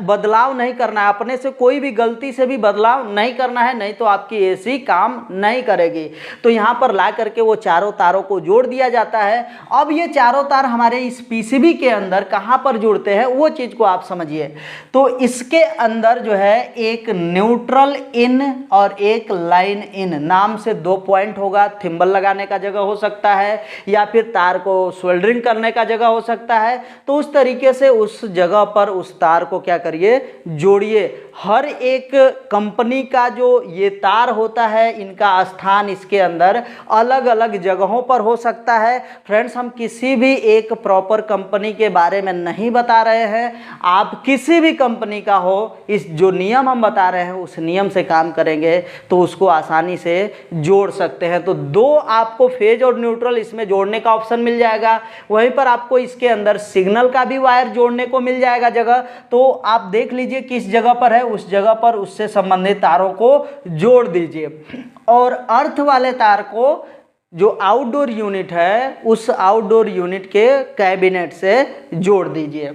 बदलाव नहीं करना है, अपने से कोई भी गलती से भी बदलाव नहीं करना है, नहीं तो आपकी एसी काम नहीं करेगी। तो यहाँ पर ला करके वो चारों तारों को जोड़ दिया जाता है। अब ये चारों तार हमारे इस पीसीबी के अंदर कहाँ पर जुड़ते हैं वो चीज़ को आप समझिए। तो इसके अंदर जो है एक न्यूट्रल इन और एक लाइन इन नाम से 2 पॉइंट होगा। थिम्बल लगाने का जगह हो सकता है या फिर तार को सोल्डरिंग करने का जगह हो सकता है। तो उस तरीके से उस जगह पर उस तार को क्या करिए, जोड़िए। हर एक कंपनी का जो ये तार होता है इनका स्थान इसके अंदर अलग अलग जगहों पर हो सकता है। फ्रेंड्स, हम किसी भी एक प्रॉपर कंपनी के बारे में नहीं बता रहे हैं। आप किसी भी कंपनी का हो, इस जो नियम हम बता रहे हैं उस नियम से काम करेंगे तो उसको आसानी से जोड़ सकते हैं। तो 2 आपको फेज और न्यूट्रल इसमें जोड़ने का ऑप्शन मिल जाएगा। वहीं पर आपको इसके अंदर सिग्नल का भी वायर जोड़ने को मिल जाएगा जगह। तो आप देख लीजिए किस जगह पर है, उस जगह पर उससे संबंधित तारों को जोड़ दीजिए। और अर्थ वाले तार को जो आउटडोर यूनिट है उस आउटडोर यूनिट के कैबिनेट से जोड़ दीजिए।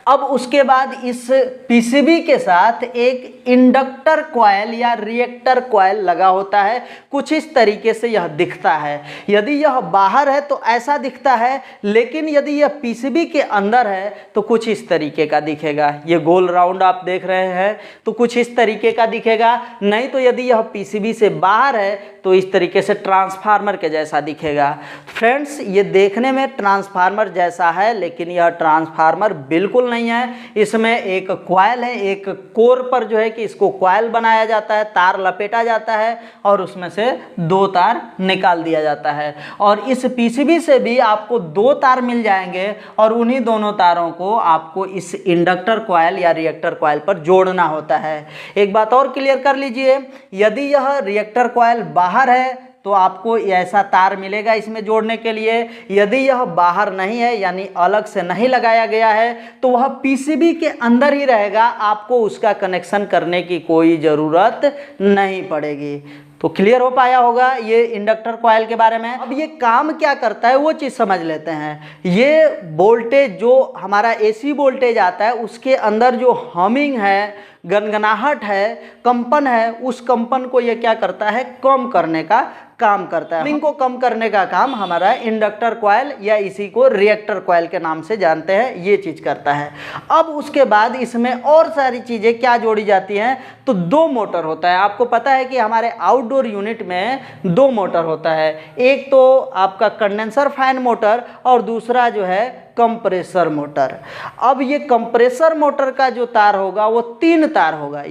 अब उसके बाद इस पीसीबी के साथ एक इंडक्टर कॉइल या रिएक्टर कॉइल लगा होता है। कुछ इस तरीके से यह दिखता है। यदि यह बाहर है तो ऐसा दिखता है, लेकिन यदि यह पीसीबी के अंदर है तो कुछ इस तरीके का दिखेगा। ये गोल राउंड आप देख रहे हैं तो कुछ इस तरीके का दिखेगा। नहीं तो यदि यह पीसीबी से बाहर है तो इस तरीके से ट्रांसफार्मर के जैसा दिखेगा। फ्रेंड्स, ये देखने में ट्रांसफार्मर जैसा है लेकिन यह ट्रांसफार्मर बिल्कुल नहीं है। इसमें एक कॉइल है, एक कोर पर जो है कि इसको कॉइल बनाया जाता है, तार लपेटा जाता है और उसमें से 2 तार निकाल दिया जाता है। और इस पीसीबी से भी आपको 2 तार मिल जाएंगे और उन्हीं दोनों तारों को आपको इस इंडक्टर कॉइल या रिएक्टर कॉइल पर जोड़ना होता है। एक बात और क्लियर कर लीजिए, यदि यह रिएक्टर कॉइल बाहर है तो आपको ऐसा तार मिलेगा इसमें जोड़ने के लिए। यदि यह बाहर नहीं है यानी अलग से नहीं लगाया गया है तो वह पीसीबी के अंदर ही रहेगा, आपको उसका कनेक्शन करने की कोई ज़रूरत नहीं पड़ेगी। तो क्लियर हो पाया होगा ये इंडक्टर कॉइल के बारे में। अब ये काम क्या करता है वो चीज़ समझ लेते हैं। ये वोल्टेज जो हमारा एसी वोल्टेज आता है उसके अंदर जो हमिंग है, गनगनाहट है, कंपन है, उस कंपन को ये क्या करता है, कम करने का काम करता है। हमिंग को कम करने का काम हमारा इंडक्टर कॉइल या इसी को रिएक्टर कॉइल के नाम से जानते हैं, ये चीज़ करता है। अब उसके बाद इसमें और सारी चीज़ें क्या जोड़ी जाती हैं, तो 2 मोटर होता है। आपको पता है कि हमारे आउटडोर यूनिट में 2 मोटर होता है। एक तो आपका कंडेंसर फैन मोटर और दूसरा जो है कंप्रेसर मोटर। अब ये कंप्रेसर मोटर का जो तार होगा वो 3 तार होगा,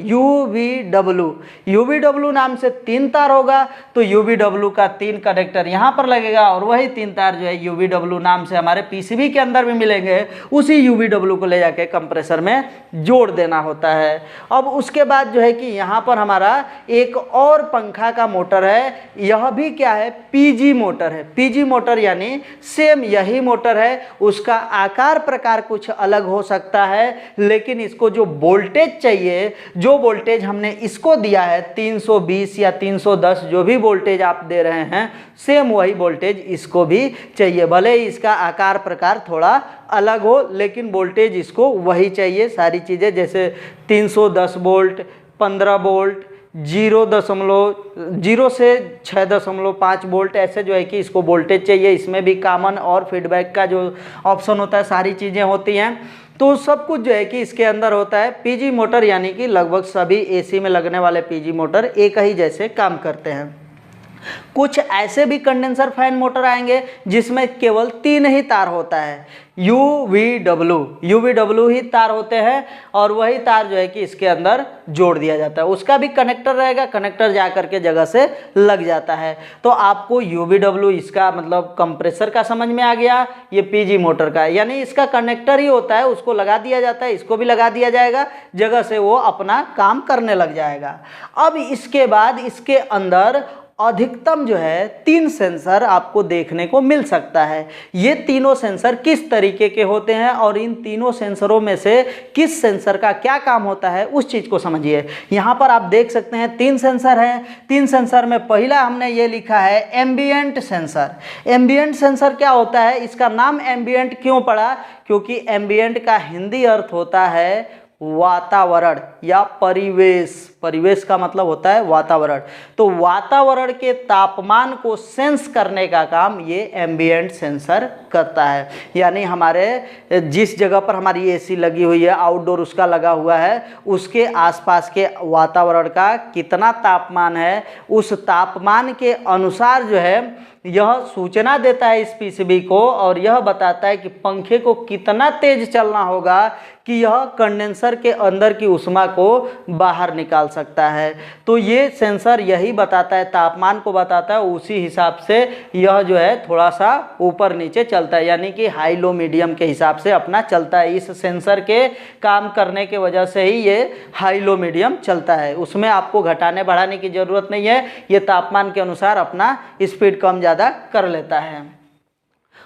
यूवीडब्ल्यू नाम से 3 तार होगा। तो यूवीडब्ल्यू का 3 कनेक्टर यहाँ पर लगेगा और वही 3 तार जो है यूवीडब्ल्यू नाम से हमारे पीसीबी के अंदर भी मिलेंगे। उसी यूवीडब्ल्यू को ले जाके कंप्रेसर में जोड़ देना होता है। अब उसके बाद जो है कि यहाँ पर हमारा एक और पंखा का मोटर है, यह भी क्या है, पीजी मोटर है। पीजी मोटर यानी सेम यही मोटर है, उसका आकार प्रकार कुछ अलग हो सकता है लेकिन इसको जो वोल्टेज चाहिए, जो वोल्टेज हमने इसको दिया है 320 या 310 जो भी वोल्टेज आप दे रहे हैं, सेम वही वोल्टेज इसको भी चाहिए। भले ही इसका आकार प्रकार थोड़ा अलग हो लेकिन वोल्टेज इसको वही चाहिए। सारी चीज़ें जैसे 310 वोल्ट, 15 वोल्ट, 0 से 6.5 वोल्ट, ऐसे जो है कि इसको वोल्टेज चाहिए। इसमें भी कॉमन और फीडबैक का जो ऑप्शन होता है, सारी चीज़ें होती हैं। तो सब कुछ जो है कि इसके अंदर होता है। पीजी मोटर यानी कि लगभग सभी एसी में लगने वाले पीजी मोटर एक ही जैसे काम करते हैं। कुछ ऐसे भी कंडेंसर फैन मोटर आएंगे जिसमें केवल 3 ही तार होता है, यूवीडब्ल्यू ही तार होते हैं और वही तार जो है कि इसके अंदर जोड़ दिया जाता है। उसका भी कनेक्टर रहेगा, कनेक्टर जा करके जगह से लग जाता है। तो आपको यूवीडब्ल्यू इसका मतलब कंप्रेसर का समझ में आ गया, ये पीजी मोटर का यानी इसका कनेक्टर ही होता है, उसको लगा दिया जाता है, इसको भी लगा दिया जाएगा, जगह से वो अपना काम करने लग जाएगा। अब इसके बाद इसके अंदर अधिकतम जो है 3 सेंसर आपको देखने को मिल सकता है। ये तीनों सेंसर किस तरीके के होते हैं और इन तीनों सेंसरों में से किस सेंसर का क्या काम होता है उस चीज़ को समझिए। यहाँ पर आप देख सकते हैं 3 सेंसर हैं। 3 सेंसर में पहला हमने ये लिखा है एम्बिएंट सेंसर। एम्बिएंट सेंसर क्या होता है, इसका नाम एम्बिएंट क्यों पड़ा, क्योंकि एम्बिएंट का हिंदी अर्थ होता है वातावरण या परिवेश। परिवेश का मतलब होता है वातावरण। तो वातावरण के तापमान को सेंस करने का काम ये एम्बिएंट सेंसर करता है। यानी हमारे जिस जगह पर हमारी एसी लगी हुई है, आउटडोर उसका लगा हुआ है, उसके आसपास के वातावरण का कितना तापमान है, उस तापमान के अनुसार जो है यह सूचना देता है इस पीसीबी को, और यह बताता है कि पंखे को कितना तेज चलना होगा कि यह कंडेंसर के अंदर की ऊष्मा को बाहर निकाल सकता है। तो ये सेंसर यही बताता है, तापमान को बताता है, उसी हिसाब से यह जो है थोड़ा सा ऊपर नीचे चलता है, यानी कि हाई लो मीडियम के हिसाब से अपना चलता है। इस सेंसर के काम करने के वजह से ही ये हाई लो मीडियम चलता है, उसमें आपको घटाने बढ़ाने की ज़रूरत नहीं है, ये तापमान के अनुसार अपना स्पीड कम ज़्यादा कर लेता है।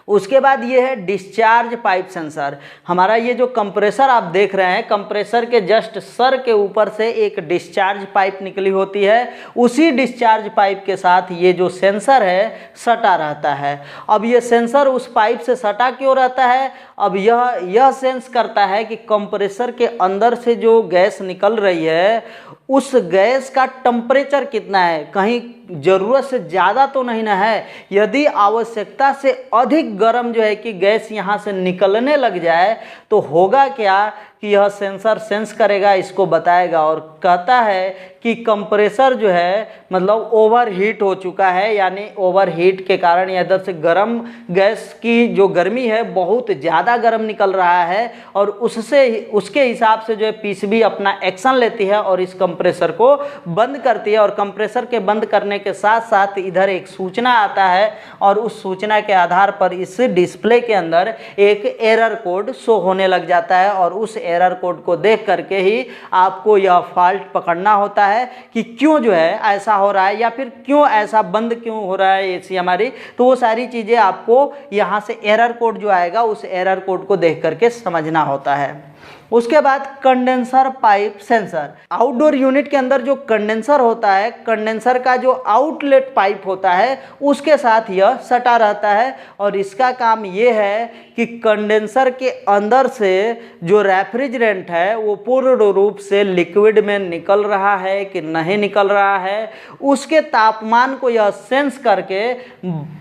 उसके बाद ये है डिस्चार्ज पाइप सेंसर। हमारा ये जो कंप्रेसर आप देख रहे हैं, कंप्रेसर के जस्ट सर के ऊपर से एक डिस्चार्ज पाइप निकली होती है, उसी डिस्चार्ज पाइप के साथ ये जो सेंसर है सटा रहता है। अब ये सेंसर उस पाइप से सटा क्यों रहता है? अब यह सेंस करता है कि कंप्रेसर के अंदर से जो गैस निकल रही है उस गैस का टेम्परेचर कितना है, कहीं ज़रूरत से ज़्यादा तो नहीं ना है। यदि आवश्यकता से अधिक गर्म जो है कि गैस यहाँ से निकलने लग जाए तो होगा क्या कि यह सेंसर सेंस करेगा, इसको बताएगा और कहता है कि कंप्रेसर जो है मतलब ओवर हीट हो चुका है, यानी ओवर हीट के कारण इधर से गर्म गैस की जो गर्मी है बहुत ज़्यादा गर्म निकल रहा है, और उसके हिसाब से जो है पीसीबी अपना एक्शन लेती है और इस कंप्रेसर को बंद करती है। और कंप्रेसर के बंद करने के साथ साथ इधर एक सूचना आता है, और उस सूचना के आधार पर इस डिस्प्ले के अंदर एक एरर कोड शो होने लग जाता है, और उस एरर कोड को देख करके ही आपको यह फॉल्ट पकड़ना होता है कि क्यों जो है ऐसा हो रहा है, या फिर क्यों ऐसा बंद क्यों हो रहा है एसी हमारी। तो वो सारी चीज़ें आपको यहाँ से एरर कोड जो आएगा उस एरर कोड को देख करके समझना होता है। उसके बाद condenser pipe sensor. Outdoor unit के अंदर जो कंडेंसर होता है, कंडेंसर का जो आउटलेट पाइप होता है उसके साथ यह सटा रहता है, और इसका काम ये है कि कंडेंसर के अंदर से जो रेफ्रिजरेंट है वो पूर्ण रूप से लिक्विड में निकल रहा है कि नहीं निकल रहा है, उसके तापमान को यह सेंस करके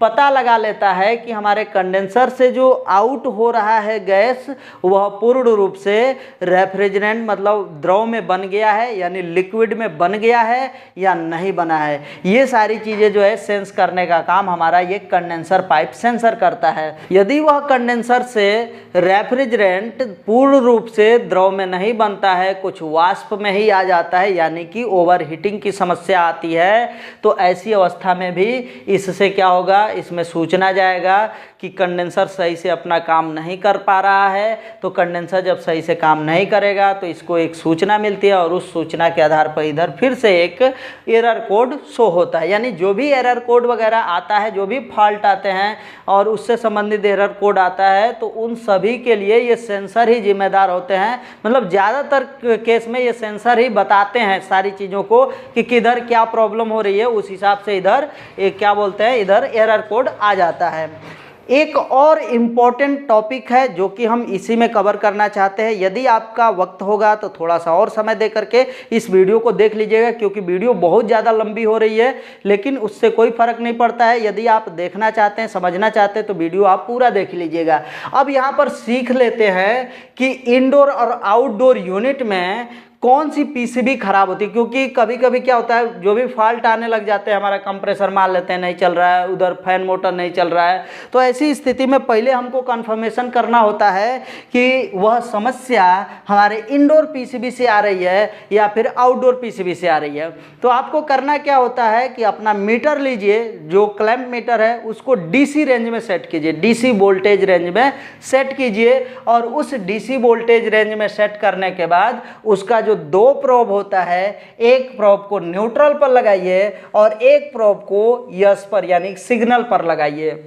पता लगा लेता है कि हमारे कंडेंसर से जो आउट हो रहा है गैस वह पूर्ण रूप से रेफ्रिजरेंट मतलब द्रव में बन गया है, यानी लिक्विड में बन गया है या नहीं बना है। ये सारी चीज़ें जो है सेंस करने का काम हमारा ये कंडेंसर पाइप सेंसर करता है। यदि वह कंडेंसर से रेफ्रिजरेंट पूर्ण रूप से द्रव में नहीं बनता है, कुछ वाष्प में ही आ जाता है, यानी कि ओवर हीटिंग की समस्या आती है, तो ऐसी अवस्था में भी इससे क्या होगा, इसमें सूचना जाएगा कि कंडेंसर सही से अपना काम नहीं कर पा रहा है। तो कंडेंसर जब सही से काम नहीं करेगा तो इसको एक सूचना मिलती है, और उस सूचना के आधार पर इधर फिर से एक एरर कोड शो होता है। यानी जो भी एरर कोड वगैरह आता है, जो भी फॉल्ट आते हैं और उससे संबंधित एरर कोड आता है, तो उन सभी के लिए ये सेंसर ही जिम्मेदार होते हैं। मतलब ज़्यादातर केस में ये सेंसर ही बताते हैं सारी चीज़ों को कि किधर क्या प्रॉब्लम हो रही है, उस हिसाब से इधर एक क्या बोलते हैं, इधर एरर कोड आ जाता है। एक और इम्पॉर्टेंट टॉपिक है जो कि हम इसी में कवर करना चाहते हैं। यदि आपका वक्त होगा तो थोड़ा सा और समय दे करके इस वीडियो को देख लीजिएगा, क्योंकि वीडियो बहुत ज़्यादा लंबी हो रही है, लेकिन उससे कोई फ़र्क नहीं पड़ता है। यदि आप देखना चाहते हैं, समझना चाहते हैं, तो वीडियो आप पूरा देख लीजिएगा। अब यहाँ पर सीख लेते हैं कि इंडोर और आउटडोर यूनिट में कौन सी पीसीबी खराब होती है, क्योंकि कभी कभी क्या होता है, जो भी फॉल्ट आने लग जाते हैं, हमारा कंप्रेसर मान लेते हैं नहीं चल रहा है, उधर फैन मोटर नहीं चल रहा है, तो ऐसी स्थिति में पहले हमको कंफर्मेशन करना होता है कि वह समस्या हमारे इंडोर पीसीबी से आ रही है या फिर आउटडोर पीसीबी से आ रही है। तो आपको करना क्या होता है कि अपना मीटर लीजिए, जो क्लैंप मीटर है उसको डीसी रेंज में सेट कीजिए, डीसी वोल्टेज रेंज में सेट कीजिए, और उस डीसी वोल्टेज रेंज में सेट करने के बाद उसका जो दो प्रोब होता है, एक प्रोब को न्यूट्रल पर लगाइए और एक प्रोब को यस पर यानी सिग्नल पर लगाइए।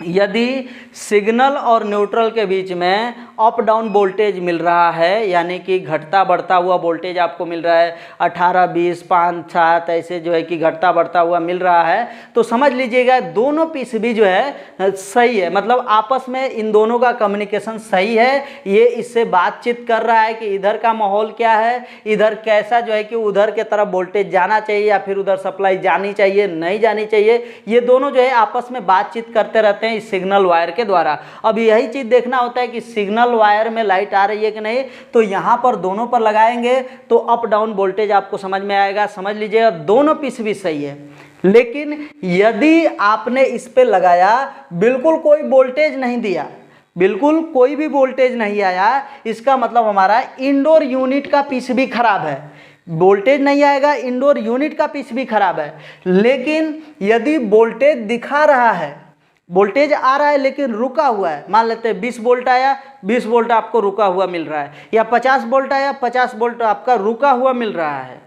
यदि सिग्नल और न्यूट्रल के बीच में अप डाउन वोल्टेज मिल रहा है, यानी कि घटता बढ़ता हुआ वोल्टेज आपको मिल रहा है 18, 20, 5, 7 ऐसे जो है कि घटता बढ़ता हुआ मिल रहा है, तो समझ लीजिएगा दोनों पीसीबी जो है सही है, मतलब आपस में इन दोनों का कम्युनिकेशन सही है। ये इससे बातचीत कर रहा है कि इधर का माहौल क्या है, इधर कैसा जो है कि उधर के तरफ वोल्टेज जाना चाहिए या फिर उधर सप्लाई जानी चाहिए नहीं जानी चाहिए। ये दोनों जो है आपस में बातचीत करते रहते हैं इस सिग्नल वायर के द्वारा। अब यही चीज़ देखना होता है कि सिग्नल वायर में लाइट आ रही है कि नहीं, तो यहाँ पर दोनों पर लगाएंगे तो अप डाउन वोल्टेज आपको समझ में आएगा। समझ लीजिएगा दोनों पीसीबी सही है। लेकिन यदि आपने इस पे लगाया, बिल्कुल कोई वोल्टेज नहीं दिया, बिल्कुल कोई भी वोल्टेज नहीं आया, इसका मतलब हमारा इंडोर यूनिट का पीसीबी खराब है। वोल्टेज नहीं आएगा, इंडोर यूनिट का पीसीबी खराब है। लेकिन यदि वोल्टेज दिखा रहा है, वोल्टेज आ रहा है लेकिन रुका हुआ है, मान लेते हैं 20 वोल्ट आया, 20 वोल्ट आपको रुका हुआ मिल रहा है, या 50 वोल्ट आया, 50 वोल्ट आपका रुका हुआ मिल रहा है,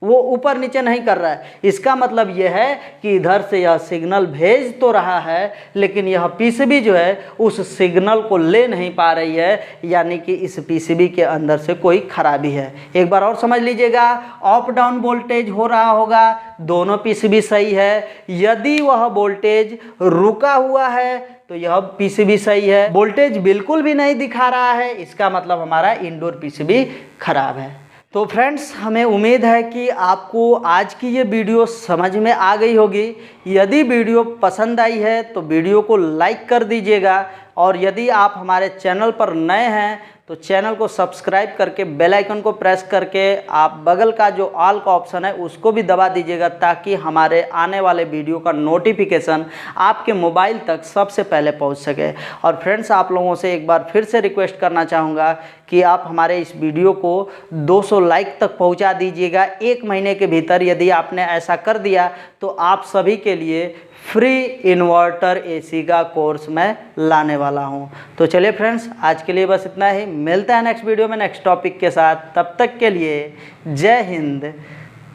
वो ऊपर नीचे नहीं कर रहा है, इसका मतलब यह है कि इधर से यह सिग्नल भेज तो रहा है लेकिन यह पीसीबी जो है उस सिग्नल को ले नहीं पा रही है, यानी कि इस पीसीबी के अंदर से कोई खराबी है। एक बार और समझ लीजिएगा, अप डाउन वोल्टेज हो रहा होगा, दोनों पीसीबी सही है। यदि वह वोल्टेज रुका हुआ है तो यह पीसीबी सही है। वोल्टेज बिल्कुल भी नहीं दिखा रहा है, इसका मतलब हमारा इंडोर पीसीबी खराब है। तो फ्रेंड्स, हमें उम्मीद है कि आपको आज की ये वीडियो समझ में आ गई होगी। यदि वीडियो पसंद आई है तो वीडियो को लाइक कर दीजिएगा, और यदि आप हमारे चैनल पर नए हैं तो चैनल को सब्सक्राइब करके बेल आइकन को प्रेस करके आप बगल का जो ऑल का ऑप्शन है उसको भी दबा दीजिएगा, ताकि हमारे आने वाले वीडियो का नोटिफिकेशन आपके मोबाइल तक सबसे पहले पहुंच सके। और फ्रेंड्स, आप लोगों से एक बार फिर से रिक्वेस्ट करना चाहूँगा कि आप हमारे इस वीडियो को 200 लाइक तक पहुंचा दीजिएगा 1 महीने के भीतर। यदि आपने ऐसा कर दिया तो आप सभी के लिए फ्री इन्वर्टर एसी का कोर्स मैं लाने वाला हूं। तो चलिए फ्रेंड्स, आज के लिए बस इतना ही। मिलते हैं नेक्स्ट वीडियो में नेक्स्ट टॉपिक के साथ। तब तक के लिए जय हिंद,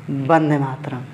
वंदे मातरम।